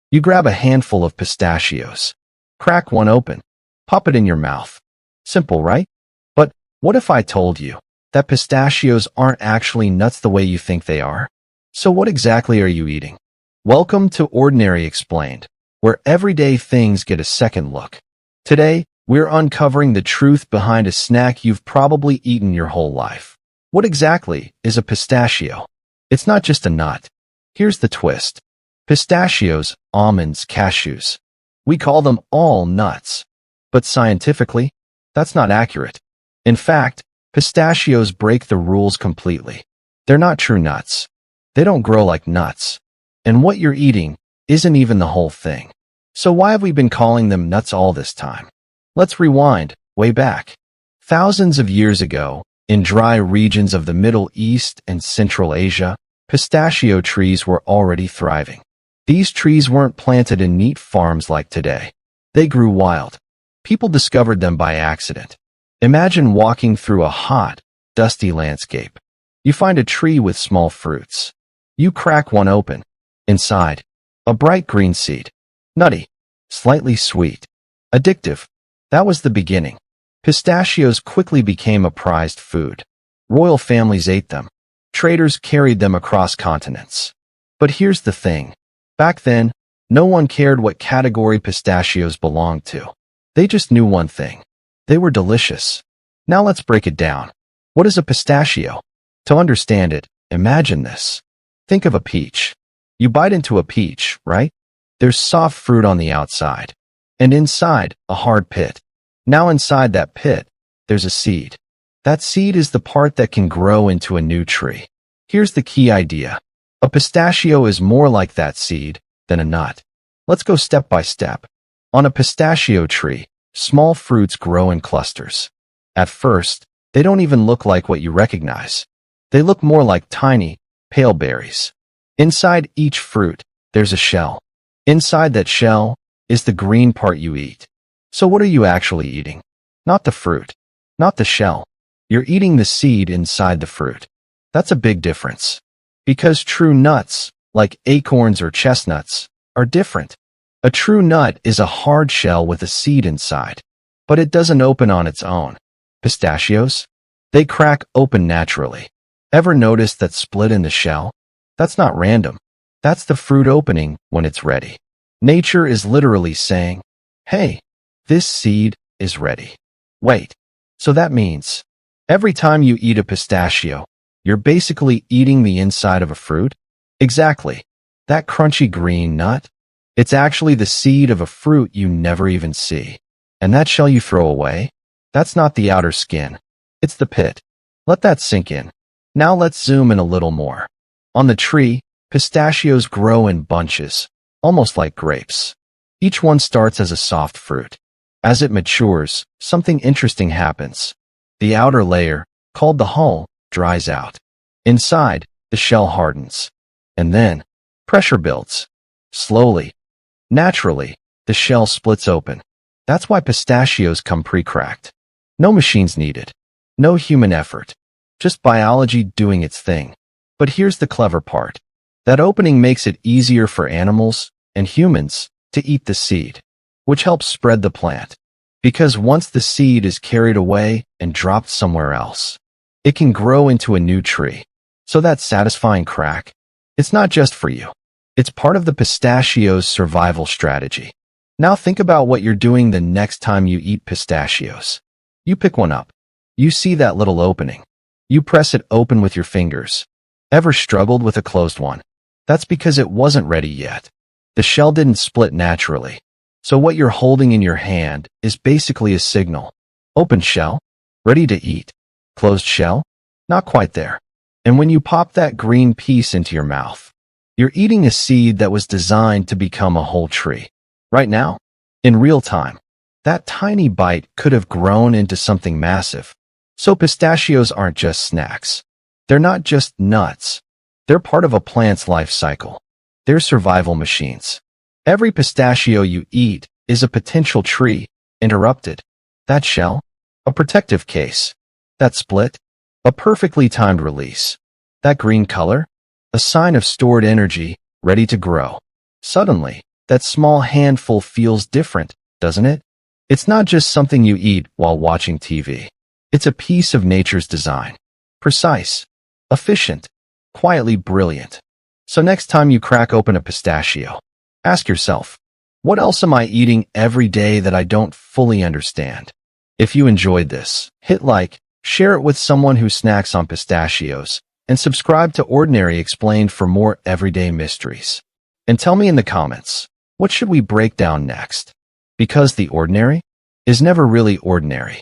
You grab a handful of pistachios, crack one open, pop it in your mouth. Simple, right? But what if I told you that pistachios aren't actually nuts the way you think they are? So what exactly are you eating? Welcome to Ordinary Explained, where everyday things get a second look. Today, we're uncovering the truth behind a snack you've probably eaten your whole life. What exactly is a pistachio? It's not just a nut. Here's the twist. Pistachios, almonds, cashews. We call them all nuts. But scientifically, that's not accurate. In fact, pistachios break the rules completely. They're not true nuts. They don't grow like nuts. And what you're eating isn't even the whole thing. So why have we been calling them nuts all this time? Let's rewind way back. Thousands of years ago, in dry regions of the Middle East and Central Asia, pistachio trees were already thriving. These trees weren't planted in neat farms like today. They grew wild. People discovered them by accident. Imagine walking through a hot, dusty landscape. You find a tree with small fruits. You crack one open. Inside, a bright green seed. Nutty, slightly sweet, addictive. That was the beginning. Pistachios quickly became a prized food. Royal families ate them. Traders carried them across continents. But here's the thing. Back then, no one cared what category pistachios belonged to. They just knew one thing. They were delicious. Now let's break it down. What is a pistachio? To understand it, imagine this. Think of a peach. You bite into a peach, right? There's soft fruit on the outside. And inside, a hard pit. Now inside that pit, there's a seed. That seed is the part that can grow into a new tree. Here's the key idea. A pistachio is more like that seed than a nut. Let's go step by step. On a pistachio tree, small fruits grow in clusters. At first, they don't even look like what you recognize. They look more like tiny, pale berries. Inside each fruit, there's a shell. Inside that shell is the green part you eat. So what are you actually eating? Not the fruit, not the shell. You're eating the seed inside the fruit. That's a big difference. Because true nuts, like acorns or chestnuts, are different. A true nut is a hard shell with a seed inside, but it doesn't open on its own. Pistachios? They crack open naturally. Ever notice that split in the shell? That's not random. That's the fruit opening when it's ready. Nature is literally saying, hey, this seed is ready. Wait, so that means every time you eat a pistachio, you're basically eating the inside of a fruit? Exactly. That crunchy green nut? It's actually the seed of a fruit you never even see. And that shell you throw away? That's not the outer skin. It's the pit. Let that sink in. Now let's zoom in a little more. On the tree, pistachios grow in bunches, almost like grapes. Each one starts as a soft fruit. As it matures, something interesting happens. The outer layer, called the hull, dries out. Inside, the shell hardens. And then, pressure builds. Slowly. Naturally, the shell splits open. That's why pistachios come pre-cracked. No machines needed. No human effort. Just biology doing its thing. But here's the clever part. That opening makes it easier for animals and humans to eat the seed, which helps spread the plant. Because once the seed is carried away and dropped somewhere else, it can grow into a new tree. So that satisfying crack, it's not just for you. It's part of the pistachio's survival strategy. Now think about what you're doing the next time you eat pistachios. You pick one up. You see that little opening. You press it open with your fingers. Ever struggled with a closed one? That's because it wasn't ready yet. The shell didn't split naturally. So what you're holding in your hand is basically a signal. Open shell, ready to eat. Closed shell, not quite there. And when you pop that green piece into your mouth, you're eating a seed that was designed to become a whole tree. Right now, in real time, that tiny bite could have grown into something massive. So pistachios aren't just snacks. They're not just nuts. They're part of a plant's life cycle. They're survival machines. Every pistachio you eat is a potential tree, interrupted. That shell, a protective case. That split, a perfectly timed release. That green color, a sign of stored energy, ready to grow. Suddenly, that small handful feels different, doesn't it? It's not just something you eat while watching TV. It's a piece of nature's design. Precise, efficient, quietly brilliant. So next time you crack open a pistachio, ask yourself, what else am I eating every day that I don't fully understand? If you enjoyed this, hit like, share it with someone who snacks on pistachios, and subscribe to Ordinary Explained for more everyday mysteries. And tell me in the comments, what should we break down next? Because the ordinary is never really ordinary.